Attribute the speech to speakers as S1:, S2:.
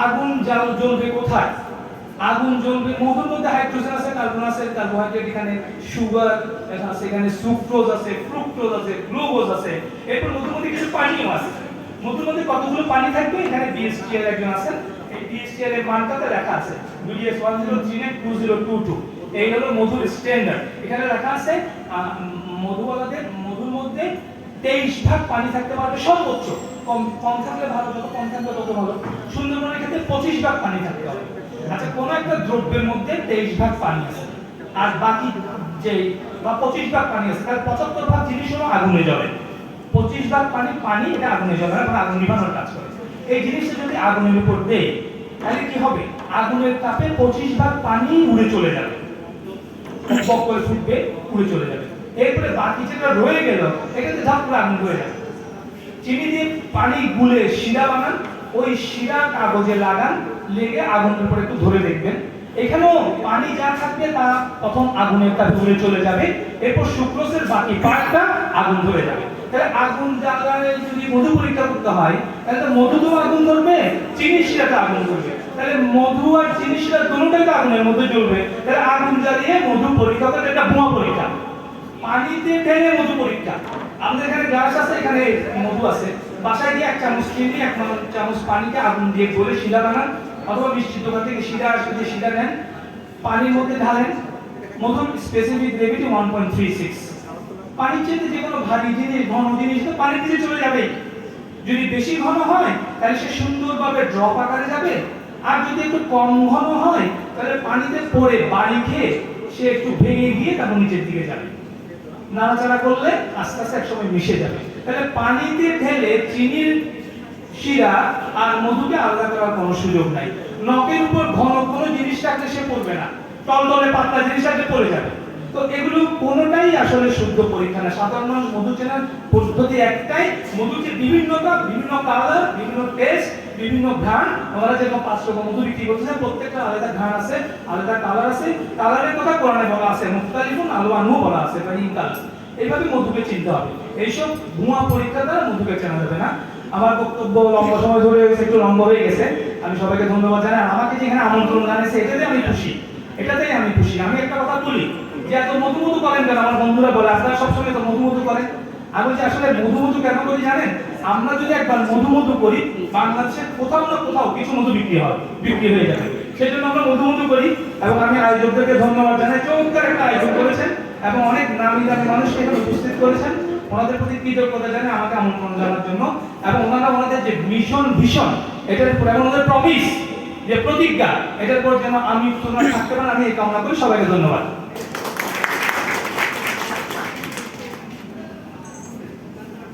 S1: আগুন জ্বলবে কোথায়? আগুন জ্বলবে মধুর মধ্যে হাইড্রোজেন আছে, কার্বন আছে, কার্বোহাইড্রেট, এখানে সুগার আছে, এখানে সুক্রোজ আছে, ফ্রুক্টোজ আছে, গ্লুকোজ আছে, এরপর মধুর মধ্যে কিছু পানিও আছে। মধুর মধ্যে কতগুলো পানি থাকবে? এখানে বিএসটিআর একজন আছেন, এই বিএসটিআর এর মানটাতে লেখা আছে BDS10392022। এই হলো মধুর স্ট্যান্ডার্ড। এখানে লেখা আছে মধুর মধ্যে 23 ভাগ পানি থাকতে পারবে সর্বোচ্চ। কম কম থাকলে ভালো, যত কম থাকবে তত ভালো। সুন্দরবনের ক্ষেত্রে 25 ভাগ পানি থাকতে হবে। আচ্ছা, কোন একটা দ্রব্যের মধ্যে 23 ভাগ পানি আছে, আর বাকি যে 25 ভাগ পানি আছে, তার 75 ভাগ জিনিস হলো আগুনে জ্বলে। 25 ভাগ পানি এটা আগুনে জ্বলে, মানে আগুন নিভানোর কাজ করে। এই জিনিসটা যদি আগুনের উপর দেয় তাহলে কি হবে? আগুনের তাপে 25 ভাগ পানি উড়ে চলে যাবে, বক করে ফুটবে, উড়ে চলে যাবে। এরপরে বাকি যেটা রয়ে গেল এটাতে ঝাপ করে আগুন ধরে যাবে। চিনি দিয়ে পানি গুলে শিরা বানান, ওই শিরা কাগজে লাগান, লেগে আগুনের উপর একটু ধরে দেখবেন। এখানেও পানি যা থাকবে তা প্রথম আগুনের তাপে উড়ে চলে যাবে, এরপর সুক্রোজের বাকি পার্টটা আগুন ধরে যাবে। তাহলে আগুন জ্বালালে যদি মধু পরীক্ষা করতে হয় তাহলে তো মধুতেও আগুন ধরবে, চিনি শিরাতে আগুন ধরবে। তাহলে মধু আর চিনি শিরা দুটোটাই তো আগুনের মধ্যে জ্বলবে। তাহলে আগুন জ্বালিয়ে মধু পরীক্ষা করতে এটা বোমা পরীক্ষা। পানিতে ঢেলে মধু পরীক্ষা। আমাদের এখানে গ্লাস আছে, এখানে মধু আছে, বাসায় গিয়ে 1 চামচ চিনি 1 চামচ পানিতে আগুন দিয়ে গলে শিরা বানান, অথবা মিষ্টির দোকান থেকে শিরা আসবে, যে শিরা নেন, পানির মধ্যে ঢালেন। মধুর স্পেসিফিক গ্রেভিটি 1.36। পানির চেয়ে যে কোনো ভারী জিনিস, ঘন জিনিস তো পানির দিকে চলে যাবে। যদি বেশি ঘন হয় তাহলে সে সুন্দরভাবে ড্রপ আকারে যাবে, আর যদি একটু কম ঘন হয় তাহলে পানিতে পড়ে বাড়ি খেয়ে সে একটু ভেঙে গিয়ে তারপর নিচের দিকে যাবে। নাড়াচাড়া করলে আস্তে আস্তে একসময় মিশে যাবে। তাহলে পানিতে ঢেলে চিনির শিরা আর মধুকে আলাদা করার কোনো সুযোগ নাই। নখের উপর ঘন কোনো জিনিস রাখলে সে পড়বে না, টলটলে পাতলা জিনিস রাখলে পড়ে যাবে। তো এগুলো কোনোটাই আসলে শুদ্ধ পরীক্ষা না। সাধারণ মানুষ মধু চেনার পদ্ধতি একটাই, মধুর যে বিভিন্নতা, বিভিন্ন কালার, বিভিন্ন টেস্ট, বিভিন্ন ঘ্রাণ। আমরা যেরকম 5 রকম মধু বিক্রি করতেছে, প্রত্যেকটা আলাদা ঘ্রাণ আছে, আলাদা কালার আছে। কালারের কথা কোরআনে বলা আছে, মুখতালিফুন আলওয়ানহু বলা আছে, মানে ইনকাল। এইভাবে মধুকে চিনতে হবে। এইসব ভুয়া পরীক্ষা দ্বারা মধুকে চেনা যাবে না। আমার বক্তব্য লম্বা সময় ধরে একটু লম্বা হয়ে গেছে। আমি সবাইকে ধন্যবাদ জানাই। আমাকে যেখানে আমন্ত্রণ জানিয়েছে এটাতে আমি খুশি, এটাতেই আমি খুশি। আমি একটা কথা বলি যে এত মধু মধু করেন কেন? আমার বন্ধুরা বলে আপনারা সবসময় তো মধু মধু করেন। আমি বলছি আসলে মধু মধু কেন করি জানেন? আমরা যদি একবার মধু মধু করি, বাংলাদেশের কোথাও না কোথাও কিছু মধু বিক্রি হয়ে যাবে। সেই জন্য আমরা মধু মধু করি। এবং আমি আয়োজকদেরকে ধন্যবাদ জানাই, চমৎকার একটা আয়োজন করেছেন এবং অনেক নামি দামি মানুষ এখানে উপস্থিত করেছেন। ওনাদের প্রতি কৃতজ্ঞতা জানাই আমাকে আমন্ত্রণ জানার জন্য। এবং ওনাদের যে ভীষণ এটার উপর, এবং ওনাদের প্রমিস, যে প্রতিজ্ঞা, এটার উপর যেন আমি তোমরা থাকতে পারেন, আমি এই কামনা করি। সবাইকে ধন্যবাদ।